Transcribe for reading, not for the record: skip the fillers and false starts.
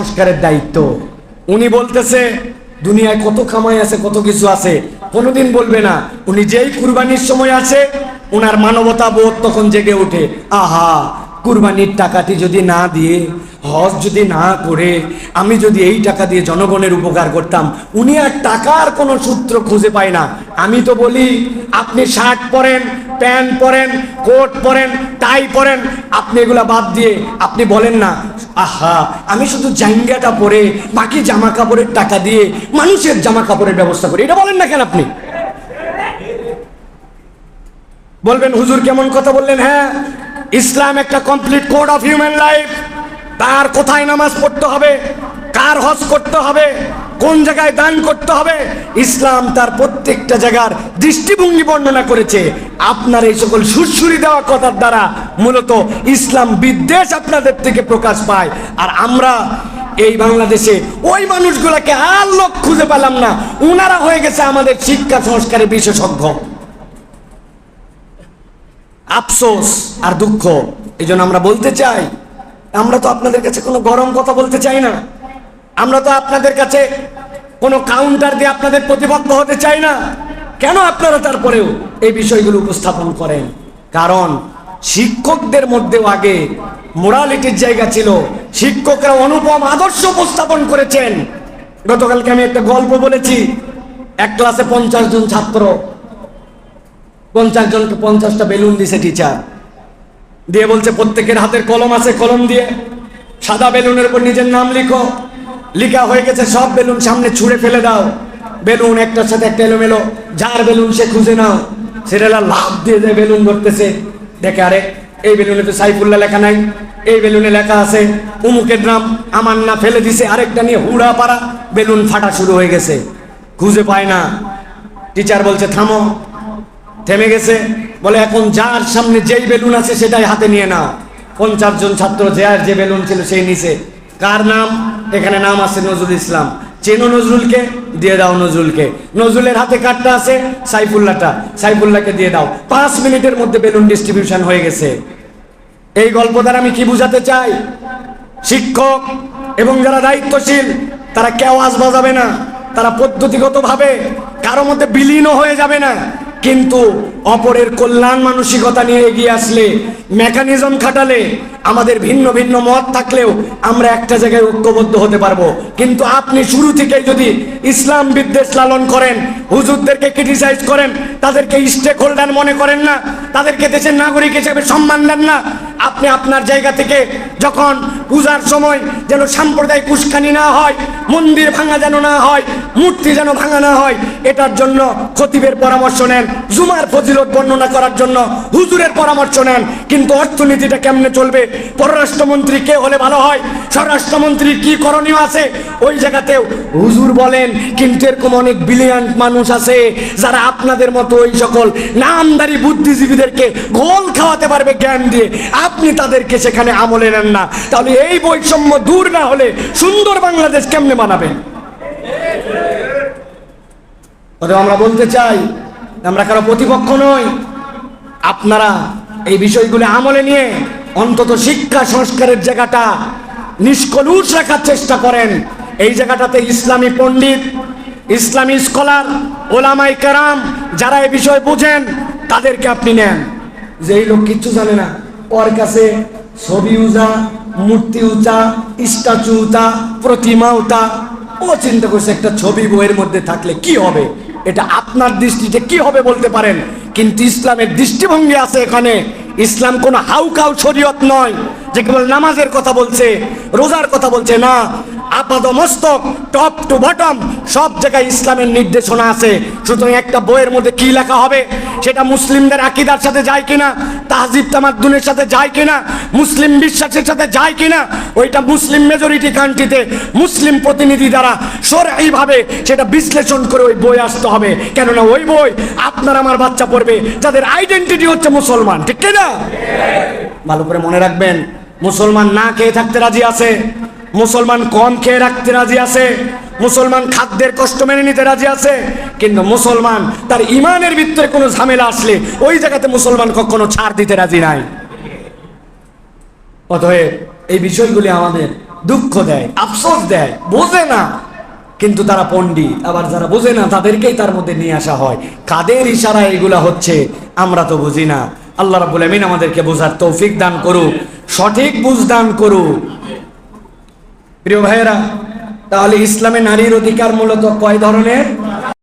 সংস্কারের দায়িত্ব। উনি বলতেছে দুনিয়ায় কত কামাই আছে, কত কিছু আছে, কোনোদিন বলবে না। উনি যেই কুরবানির সময় আছে উনার মানবতা বোধ তখন জেগে ওঠে। আহা, কুরবানির টাকাটি যদি না দিয়ে, হজ যদি না করে, আমি যদি এই টাকা দিয়ে জনগণের উপকার করতাম। উনি আর টাকার কোনো সূত্র খুঁজে পায় না। আমি তো বলি আপনি শার্ট পরেন, প্যান্ট পরেন, কোট পরেন, টাই পরেন, আপনি এগুলা বাদ দিয়ে আপনি বলেন না আহা আমি শুধু জাঙ্গাটা পরে বাকি জামা কাপড়ের টাকা দিয়ে মানুষের জামা কাপড়ের ব্যবস্থা করি। এটা বলেন না কেন? আপনি বলবেন হুজুর কেমন কথা বললেন। হ্যাঁ, ইসলাম একটা complete code of human life. তার কোথায় নামাজ পড়তে হবে, কার হজ করতে হবে, কোন জায়গায় দান করতে হবে, ইসলাম তার প্রত্যেকটা জায়গার দৃষ্টিভঙ্গি বর্ণনা করেছে। আপনার এই সকল সুরসুরি দেওয়া কথার দ্বারা মূলত ইসলাম বিদ্বেষ আপনাদের থেকে প্রকাশ পায়। আর আমরা এই বাংলাদেশে ওই মানুষগুলোকে আর লোক খুঁজে পেলাম না, ওনারা হয়ে গেছে আমাদের শিক্ষা সংস্কারের বিশেষজ্ঞ। আফসোস আর দুঃখ। এই জন্য আমরা বলতে চাই, আমরা তো আপনাদের কাছে কোনো গরম কথা বলতে চাই না, আমরা তো আপনাদের কাছে কোনো কাউন্টার দিয়ে আপনাদের প্রতিপক্ষ হতে চাই না। কেন আপনারা তারপরেও এই বিষয়গুলো উপস্থাপন করেন? কারণ শিক্ষকদের মধ্যেও আগে মোরালিটির জায়গা ছিল, শিক্ষকরা অনুপম আদর্শ উপস্থাপন করেছেন। গতকালকে আমি একটা গল্প বলেছি। এক ক্লাসে 50 জন ছাত্র, 50 জনকে 50টা বেলুন দিছে টিচার, দিয়ে বলছে প্রত্যেকের হাতের কলম আছে, কলম দিয়ে সাদা বেলুনের উপর নিজের নাম লিখো। লিখা হয়ে গেছে, সব বেলুন সামনে ছুঁড়ে ফেলে দাও। বেলুন একটার সাথে একটা এলোমেলো, যার বেলুন সে খুঁজে নাও। সেটা লাভ দিয়ে যায়, বেলুন ধরতেছে, দেখে আরে এই বেলুনে তো সাইফুল্লাহ লেখা নাই, এই বেলুনে লেখা আছে উমুকের নাম, আমার না, ফেলে দিছে। আরেকটা নিয়ে হুড়া পাড়া, বেলুন ফাটা শুরু হয়ে গেছে, খুঁজে পায় না। টিচার বলছে থামো, থেমে গেছে। বলে এখন যার সামনে যেই বেলুন আছে সেটাই হাতে নিয়ে নাও। 50 জন ছাত্র যার যে বেলুন ছিল সেই নিছে। কার নাম? এখানে নাম আছে নজরুল ইসলাম। চেনো নজরুলকে? দিয়ে দাও নজরুলকে। নজরুলের হাতে কার্ডটা আছে, সাইফুল্লাহটা, সাইফুল্লাহকে দিয়ে দাও। 5 মিনিটের মধ্যে বেলুন ডিস্ট্রিবিউশন হয়ে গেছে। এই গল্প দ্বারা আমি কি বুঝাতে চাই? শিক্ষক এবং যারা দায়িত্বশীল তারা কেউ আওয়াজ বাজাবে না, তারা পদ্ধতিগতভাবে কারো মধ্যে বিলীন হয়ে যাবে না, কিন্তু অপরের কল্যাণ মানসিকতা নিয়ে এগিয়ে আসলে, মেকানিজম খাটালে, আমাদের ভিন্ন ভিন্ন মত থাকলেও আমরা একটা জায়গায় ঐক্যবদ্ধ হতে পারবো। কিন্তু আপনি শুরু থেকেই যদি ইসলাম বিদ্বেষ লালন করেন, হুজুরদেরকে ক্রিটিসাইজ করেন, তাদেরকে স্টেক হোল্ডার মনে করেন না, তাদেরকে দেশের নাগরিক হিসেবে সম্মান দেন না, আপনি আপনার জায়গা থেকে যখন পূজার সময় যেন সাম্প্রদায়িক উস্কানি না হয়, মন্দির ভাঙা যেন না হয়, মূর্তি যেন ভাঙা না হয়, এটার জন্য খতিবের পরামর্শ নেন, জুমার ফজিলত বর্ণনা করার জন্য হুজুরের পরামর্শ নেন। কিন্তু অর্থনীতিটা কেমনে চলবে, পররাষ্ট্রমন্ত্রী কে হলে ভালো হয়, স্বরাষ্ট্রমন্ত্রীর কি করণীয় আছে, ওই জায়গাতেও হুজুর বলেন। কিন্তু এরকম অনেক ব্রিলিয়ান্ট মানুষ আছে যারা আপনাদের মতো ওই সকল নামদারি বুদ্ধিজীবীদেরকে গোল খাওয়াতে পারবে জ্ঞান দিয়ে। আপনি তাদেরকে সেখানে আমলে নেন না। তাহলে এই বৈষম্য দূর না হলে সুন্দর বাংলাদেশ কেমনে বানাবেন? আমরা বলতে চাই আমরা কারো প্রতিপক্ষ নই। আপনারা এই বিষয়গুলো আমলে নিয়ে অন্তত শিক্ষা সংস্কারের জায়গাটা নিষ্কলুষ রাখার চেষ্টা করেন। এই জায়গাটাতে ইসলামী পণ্ডিত, ইসলামী স্কলার, ওলামায়ে কেরাম যারা এই বিষয় বুঝেন তাদেরকে আপনি নেন। যে এই লোক কিচ্ছু জানে না, ওর কাছে ছবি উঁচা, মূর্তি উঁচা, স্ট্যাচু উঁচা, প্রতিমা উঁচা, ও চিন্তা করছে একটা ছবি বইয়ের মধ্যে থাকলে কি হবে। এটা আপনার দৃষ্টিতে কি হবে বলতে পারেন, কিন্তু ইসলামের দৃষ্টিভঙ্গি আছে এখানে। ইসলাম কোনো হাউকাউ শরীয়ত নয় যে কেবল নামাজের কথা বলছে, রোজার কথা বলছে না। আপাদমস্তক টপ টু বটম সব জায়গায় ইসলামের নির্দেশনা আছে। সুতরাং একটা বইয়ের মধ্যে কি লেখা হবে সেটা মুসলিমদের আকীদার সাথে যায় কিনা, তাহজিব তামাদ্দুনের সাথে যায় কিনা, মুসলিম বিশ্বাসের সাথে যায় কিনা, ওইটা মুসলিম মেজরিটি কান্ট্রিতে মুসলিম প্রতিনিধি দ্বারা শরঈভাবে সেটা বিশ্লেষণ করে ওই বই আসতে হবে। কেননা ওই বই আপনার আমার বাচ্চা পড়বে যাদের আইডেন্টিটি হচ্ছে মুসলমান, ঠিক কিনা? ভালো করে মনে রাখবেন, মুসলমান না খেয়ে থাকতে রাজি আছে, মুসলমান কম খেয়ে রাখতে রাজি আছে, মুসলমান খাদ্যের কষ্ট মেনে নিতে রাজি আছে, কিন্তু মুসলমান তার ইমানের ভিতরে কোনো ঝামেলা আসলে ওই জায়গাতে মুসলমান কখনো ছাড় দিতে রাজি নাই। অতএব এই বিষয়গুলি আমাদের দুঃখ দেয়, আফসোস দেয়, বোঝে না, কিন্তু তারা পণ্ডিত। আবার যারা বোঝে না তাদেরকেই তার মধ্যে নিয়ে আসা হয়। কাদের ইশারায় এগুলা হচ্ছে আমরা তো বুঝি না। আল্লাহ রাব্বুল আমিন আমাদেরকে বোঝার তৌফিক দান করুক, সঠিক বুঝ দান করুক। প্রিয় ভাইয়েরা, তাহলে ইসলামে নারীর অধিকার মূলত কয় ধরনের?